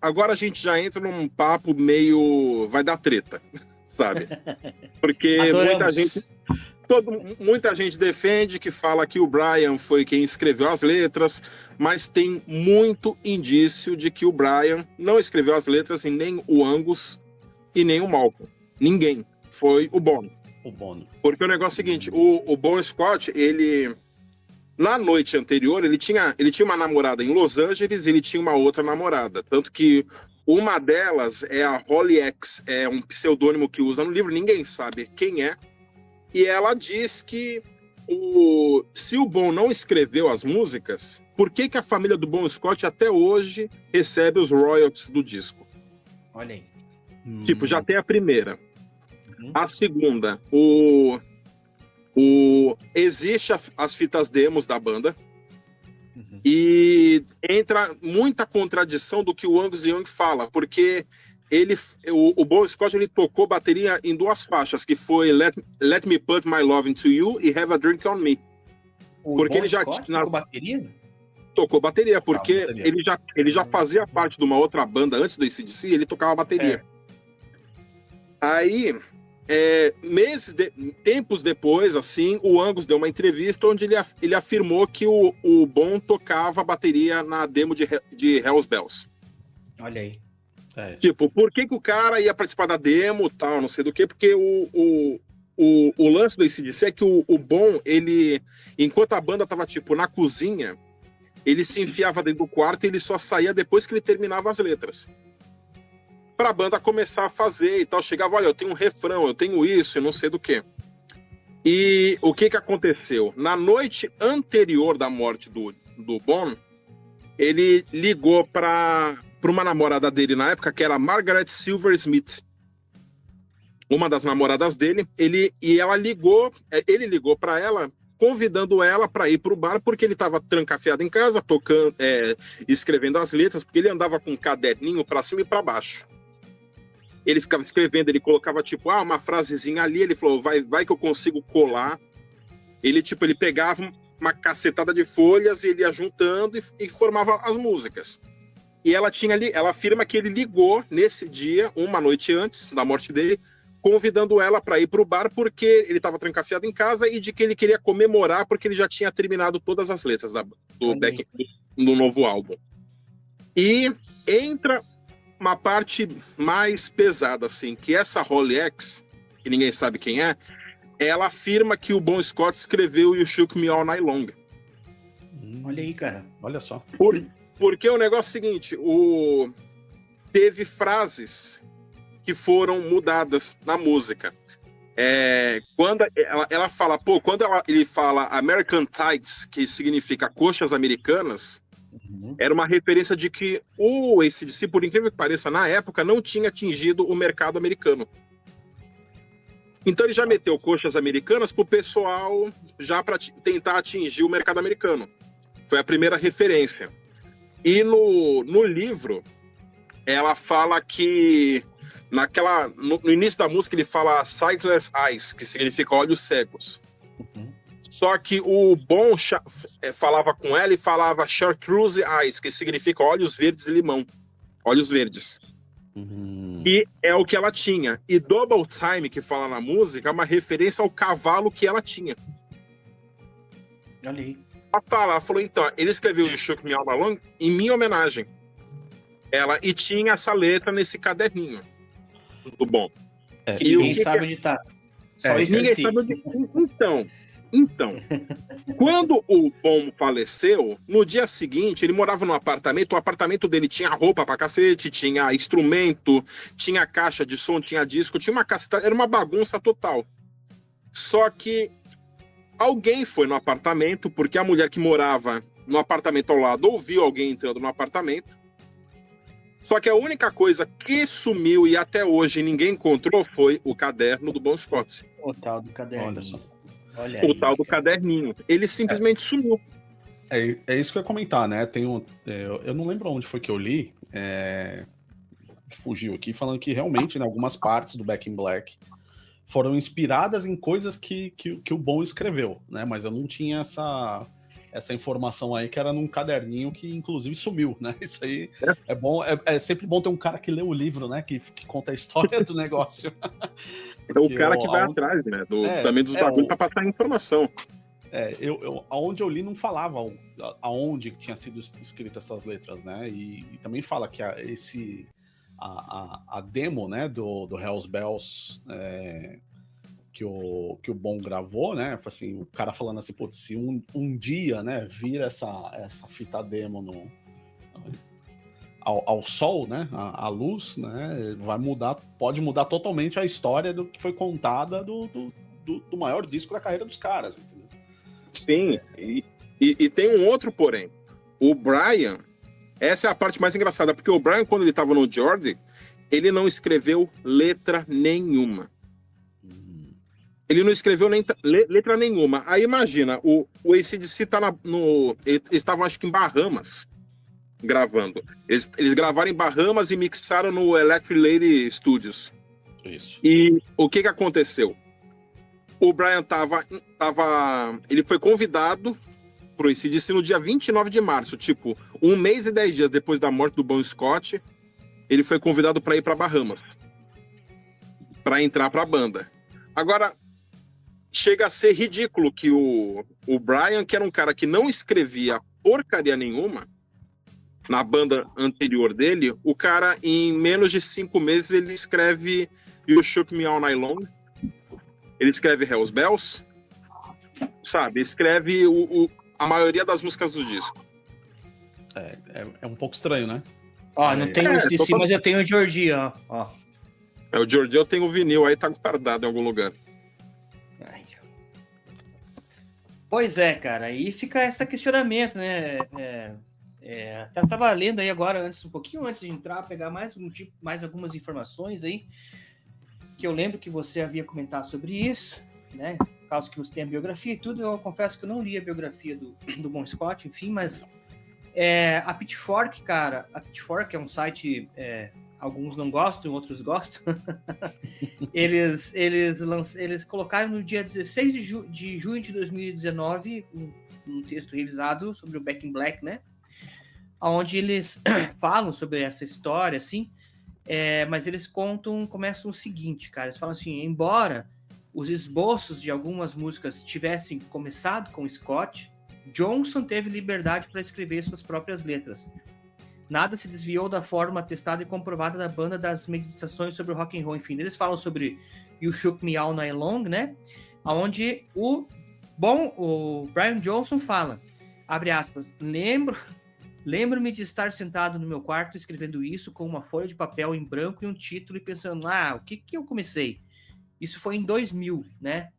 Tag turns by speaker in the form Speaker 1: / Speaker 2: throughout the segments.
Speaker 1: agora a gente já entra num papo meio vai dar treta, sabe? Porque
Speaker 2: Adoramos.
Speaker 1: muita gente defende que fala que o Brian foi quem escreveu as letras, mas tem muito indício de que o Brian não escreveu as letras e nem o Angus e nem o Malcolm. Ninguém. Foi o Bono.
Speaker 2: O Bono.
Speaker 1: Porque o negócio é o seguinte, o Bon Scott, ele... Na noite anterior, ele tinha uma namorada em Los Angeles e ele tinha uma outra namorada. Tanto que uma delas é a Holly X, é um pseudônimo que usa no livro, ninguém sabe quem é. E ela diz que se o Bon não escreveu as músicas, por que a família do Bon Scott até hoje recebe os royalties do disco?
Speaker 2: Olha aí.
Speaker 1: Tipo, já tem a primeira. A segunda, existe as fitas demos da banda e entra muita contradição do que o Angus Young fala, porque o Bon Scott ele tocou bateria em duas faixas, que foi Let Me Put My Love Into You e Have a Drink On Me.
Speaker 2: Porque ele já tocou bateria?
Speaker 1: Tocou bateria, porque ele já fazia parte de uma outra banda antes do AC/DC, ele tocava bateria. Aí, tempos depois, assim, o Angus deu uma entrevista onde ele afirmou que o Bon tocava bateria na demo de Hell's Bells.
Speaker 2: Olha aí.
Speaker 1: Tipo, por que o cara ia participar da demo, tal, não sei do que, porque o lance do AC/DC é que o Bon, ele, enquanto a banda tava, tipo, na cozinha, ele se enfiava dentro do quarto e ele só saía depois que ele terminava as letras. Pra banda começar a fazer e tal, chegava, olha, eu tenho um refrão, eu tenho isso, eu não sei do que. E o que aconteceu? Na noite anterior da morte do Bon, ele ligou para uma namorada dele na época, que era Margaret Silver Smith, uma das namoradas dele, ele ligou para ela, convidando ela para ir pro bar, porque ele estava trancafiado em casa, tocando, escrevendo as letras, porque ele andava com um caderninho para cima e para baixo. Ele ficava escrevendo, ele colocava tipo, uma frasezinha ali, ele falou, vai que eu consigo colar. Ele pegava uma cacetada de folhas e ele ia juntando e formava as músicas. E ela afirma que ele ligou nesse dia, uma noite antes da morte dele, convidando ela para ir para o bar porque ele estava trancafiado em casa e de que ele queria comemorar porque ele já tinha terminado todas as letras do novo álbum. E entra uma parte mais pesada, assim, que essa Holly X, que ninguém sabe quem é, ela afirma que o Bon Scott escreveu You Shook Me All Night Long.
Speaker 2: Olha aí, cara. Olha só.
Speaker 1: Porque o negócio é o seguinte, teve frases que foram mudadas na música. Quando ela fala, quando ele fala American Tights, que significa coxas americanas, era uma referência de que o AC/DC, por incrível que pareça, na época não tinha atingido o mercado americano. Então ele já meteu coxas americanas pro pessoal já para tentar atingir o mercado americano. Foi a primeira referência. E no livro, ela fala que no início da música ele fala Sightless Eyes, que significa olhos cegos. Só que o Bon falava com ela e falava Chartreuse Eyes, que significa olhos verdes e limão. Olhos verdes. E é o que ela tinha. E Double Time, que fala na música, é uma referência ao cavalo que ela tinha.
Speaker 2: Olha aí.
Speaker 1: Ela falou, então, ele escreveu o Shook Me All Night Long em minha homenagem. E tinha essa letra nesse caderninho do Bon.
Speaker 2: Ninguém sabe onde tá. Só
Speaker 1: ninguém sabe onde... Então, quando o Bon faleceu, no dia seguinte, ele morava num apartamento, o apartamento dele tinha roupa pra cacete, tinha instrumento, tinha caixa de som, tinha disco, tinha uma caceta, era uma bagunça total. Só que alguém foi no apartamento, porque a mulher que morava no apartamento ao lado ouviu alguém entrando no apartamento. Só que a única coisa que sumiu e até hoje ninguém encontrou foi o caderno do Bon Scott.
Speaker 2: O tal do caderno.
Speaker 3: Olha só.
Speaker 2: Olha
Speaker 1: o
Speaker 2: aí,
Speaker 1: tal do caderninho. Ele simplesmente sumiu.
Speaker 3: É isso que eu ia comentar, né? Eu não lembro onde foi que eu li. Fugiu aqui, falando que realmente, né, algumas partes do Back in Black foram inspiradas em coisas que o Bon escreveu, né? Mas eu não tinha essa essa informação aí que era num caderninho que inclusive sumiu, né? Isso aí é bom, é sempre bom ter um cara que lê o livro, né? Que conta a história do negócio.
Speaker 1: É o cara que vai atrás, né? Também dos bagulhos pra passar informação.
Speaker 3: Aonde eu li não falava aonde tinha sido escrito essas letras, né? E também fala que a demo, né, do Hells Bells que o Bon gravou, né? Assim, o cara falando assim, putz, se um dia, né, vira essa fita demo ao sol, né? A luz, né? Pode mudar totalmente a história do que foi contada do maior disco da carreira dos caras, entendeu?
Speaker 1: Sim, e tem um outro porém. O Brian, essa é a parte mais engraçada, porque o Brian, quando ele estava no George, ele não escreveu letra nenhuma. Ele não escreveu letra nenhuma. Aí imagina, o AC/DC tá eles estavam acho que em Bahamas gravando. Eles gravaram em Bahamas e mixaram no Electric Lady Studios.
Speaker 3: Isso.
Speaker 1: E o que aconteceu? O Brian ele foi convidado pro AC/DC no dia 29 de março, tipo, 1 mês e 10 dias depois da morte do Bon Scott, ele foi convidado para ir para Bahamas, para entrar para a banda. Agora, chega a ser ridículo que o Brian, que era um cara que não escrevia porcaria nenhuma, na banda anterior dele, o cara, em menos de 5 meses, ele escreve You Shook Me All Night Long, ele escreve Hells Bells, sabe? Escreve a maioria das músicas do disco.
Speaker 3: É um pouco estranho, né?
Speaker 2: Ó, não tenho o DC, mas eu tenho o Georgie, ó.
Speaker 1: O Georgie eu tenho o vinil, aí tá guardado em algum lugar.
Speaker 2: Pois é, cara, aí fica esse questionamento, né? Eu tava lendo aí agora, um pouquinho antes de entrar, pegar mais algumas informações aí, que eu lembro que você havia comentado sobre isso, né? Por causa que você tem a biografia e tudo, eu confesso que eu não li a biografia do Bon Scott, enfim, mas a Pitchfork, cara, a Pitchfork é um site, alguns não gostam, outros gostam, eles colocaram no dia 16 de junho de 2019 um texto revisado sobre o Back in Black, né? Onde eles falam sobre essa história, assim, mas eles começam o seguinte, cara, eles falam assim, embora os esboços de algumas músicas tivessem começado com Scott, Johnson teve liberdade para escrever suas próprias letras. Nada se desviou da forma testada e comprovada da banda das meditações sobre o rock and roll. Enfim, eles falam sobre You Shook Me All Night Long, né? Onde o Brian Johnson fala, abre aspas, lembro-me de estar sentado no meu quarto escrevendo isso com uma folha de papel em branco e um título e pensando, o que eu comecei? Isso foi em 2000, né?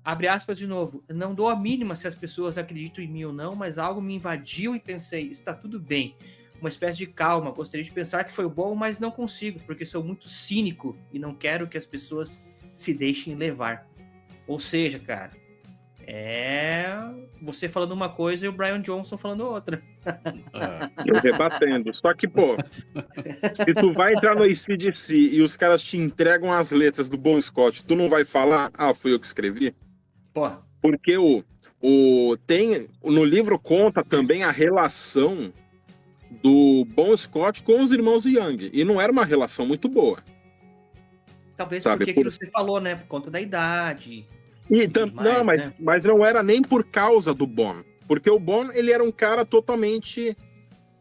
Speaker 2: Abre aspas de novo. Não dou a mínima se as pessoas acreditam em mim ou não, mas algo me invadiu e pensei, está tudo bem. Uma espécie de calma. Gostaria de pensar que foi bom, mas não consigo, porque sou muito cínico e não quero que as pessoas se deixem levar. Ou seja, cara, você falando uma coisa e o Brian Johnson falando outra.
Speaker 1: Eu rebatendo. Só que, pô, se tu vai entrar no AC/DC e os caras te entregam as letras do Bon Scott, tu não vai falar, fui eu que escrevi?
Speaker 2: Pô.
Speaker 1: Porque no livro conta também a relação do Bon Scott com os irmãos Young. E não era uma relação muito boa.
Speaker 2: Talvez porque aquilo que você falou, né? Por conta da idade.
Speaker 1: Mas não era nem por causa do Bon. Porque o Bon, ele era um cara totalmente...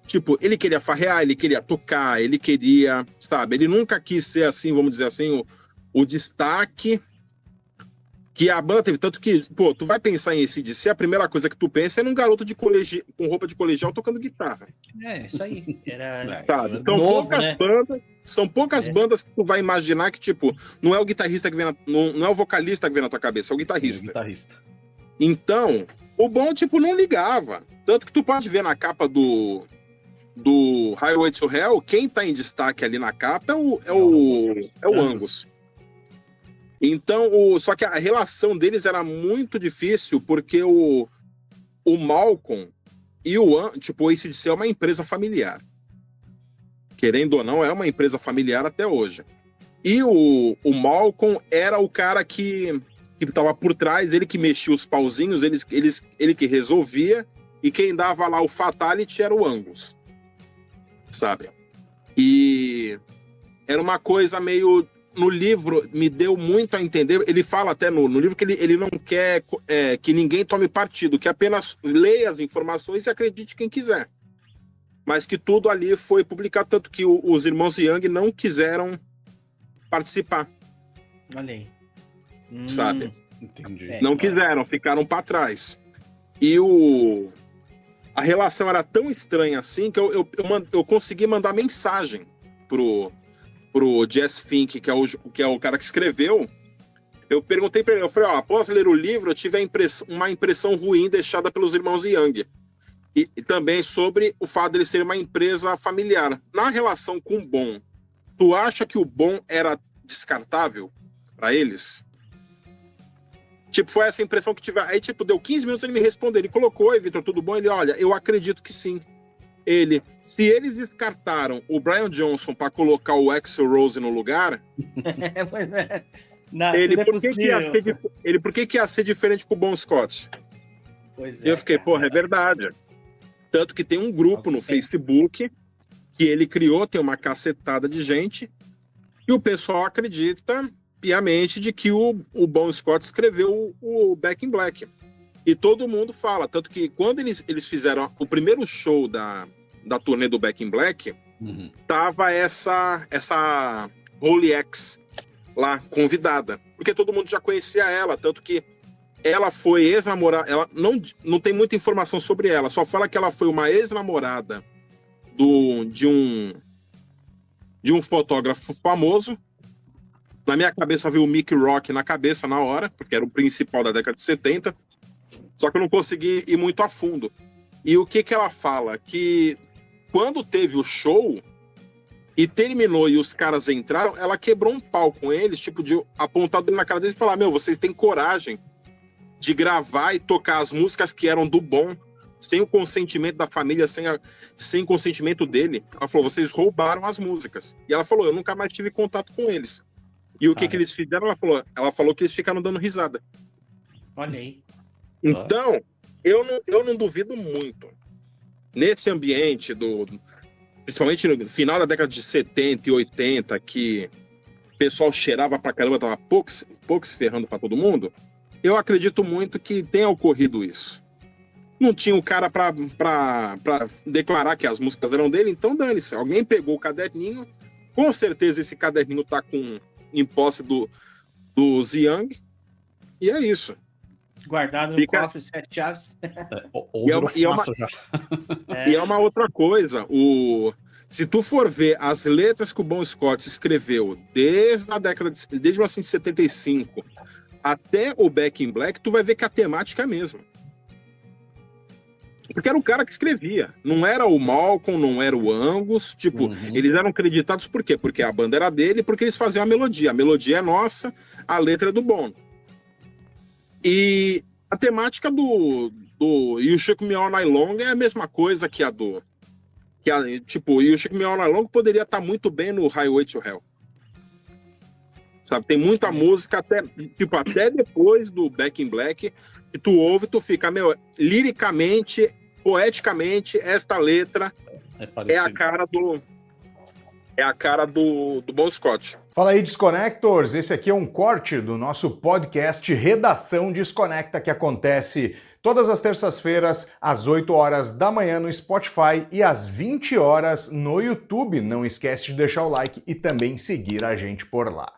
Speaker 1: Tipo, ele queria farrear, ele queria tocar, ele queria... Sabe? Ele nunca quis ser assim, vamos dizer assim, o destaque que a banda teve. Tanto que, pô, tu vai pensar em AC/DC, a primeira coisa que tu pensa é num garoto com roupa de colegial tocando guitarra.
Speaker 2: Isso aí.
Speaker 1: Sabe? Então, são poucas bandas que tu vai imaginar que, tipo, não é o guitarrista que vem não é o vocalista que vem na tua cabeça, é o guitarrista. Então, o Bon, tipo, não ligava. Tanto que tu pode ver na capa do Highway to Hell, quem tá em destaque ali na capa é o Angus. Então, só que a relação deles era muito difícil, porque o Malcolm e o AC/DC é uma empresa familiar. Querendo ou não, é uma empresa familiar até hoje. E o Malcolm era o cara que estava por trás, ele que mexia os pauzinhos, ele que resolvia, e quem dava lá o Fatality era o Angus, sabe? E era uma coisa meio... No livro, me deu muito a entender, ele fala até no livro que ele não quer que ninguém tome partido, que apenas leia as informações e acredite quem quiser. Mas que tudo ali foi publicado, tanto que os irmãos Young não quiseram participar.
Speaker 2: Olha aí.
Speaker 1: Sabe?
Speaker 3: Entendi.
Speaker 1: Não quiseram, ficaram para trás. E a relação era tão estranha assim que eu consegui mandar mensagem pro Jess Fink, que é o cara que escreveu. Eu perguntei para ele, eu falei, após ler o livro, eu tive uma impressão ruim deixada pelos irmãos Young. E também sobre o fato de ele ser uma empresa familiar. Na relação com o Bon, tu acha que o Bon era descartável para eles? Tipo, foi essa impressão que tive. Aí, tipo, deu 15 minutos ele me respondeu. Ele colocou, oi, Vitor, tudo bom? Ele, olha, eu acredito que sim. Se eles descartaram o Brian Johnson para colocar o Axl Rose no lugar, por que ia ser diferente com o Bon Scott?
Speaker 2: Pois
Speaker 1: Eu fiquei, porra, é verdade. Tanto que tem um grupo no Facebook que ele criou, tem uma cacetada de gente, e o pessoal acredita piamente de que o Bon Scott escreveu o Back in Black. E todo mundo fala, tanto que quando eles fizeram o primeiro show da turnê do Back in Black, tava essa Holy X lá, convidada, porque todo mundo já conhecia ela, tanto que ela foi ex-namorada, ela não tem muita informação sobre ela, só fala que ela foi uma ex-namorada de um fotógrafo famoso. Na minha cabeça veio o Mickey Rock na cabeça na hora, porque era o principal da década de 70, só que eu não consegui ir muito a fundo. E o que ela fala? Que quando teve o show e terminou e os caras entraram, ela quebrou um pau com eles, tipo, de apontar na cara deles e falar, vocês têm coragem de gravar e tocar as músicas que eram do Bon, sem o consentimento da família, sem o consentimento dele. Ela falou, vocês roubaram as músicas. E ela falou, eu nunca mais tive contato com eles. E o que eles fizeram? Ela falou que eles ficaram dando risada.
Speaker 2: Olha aí.
Speaker 1: Então, eu não duvido muito. Nesse ambiente, principalmente no final da década de 70 e 80, que o pessoal cheirava pra caramba, tava pouco se ferrando pra todo mundo, eu acredito muito que tenha ocorrido isso. Não tinha o cara pra declarar que as músicas eram dele, então dane-se. Alguém pegou o caderninho, com certeza esse caderninho tá em posse dos Young, e é isso.
Speaker 2: Guardado no cofre, 7 chaves.
Speaker 1: E é uma outra coisa. Se tu for ver as letras que o Bon Scott escreveu desde 1975 até o Back in Black, tu vai ver que a temática é a mesma. Porque era o cara que escrevia. Não era o Malcolm, não era o Angus. Tipo, eles eram creditados por quê? Porque a banda era dele e porque eles faziam a melodia. A melodia é nossa, a letra é do Bon. E a temática do You Shook Me All Night Long é a mesma coisa que tipo, You Shook Me All Night Long poderia estar muito bem no Highway to Hell. Sabe, tem muita música até depois do Back in Black que tu ouve e tu fica, liricamente, poeticamente, esta letra é a cara do Bon Scott.
Speaker 4: Fala aí, Desconectors! Esse aqui é um corte do nosso podcast Redação Desconecta, que acontece todas as terças-feiras, às 8 horas da manhã no Spotify e às 20 horas no YouTube. Não esquece de deixar o like e também seguir a gente por lá.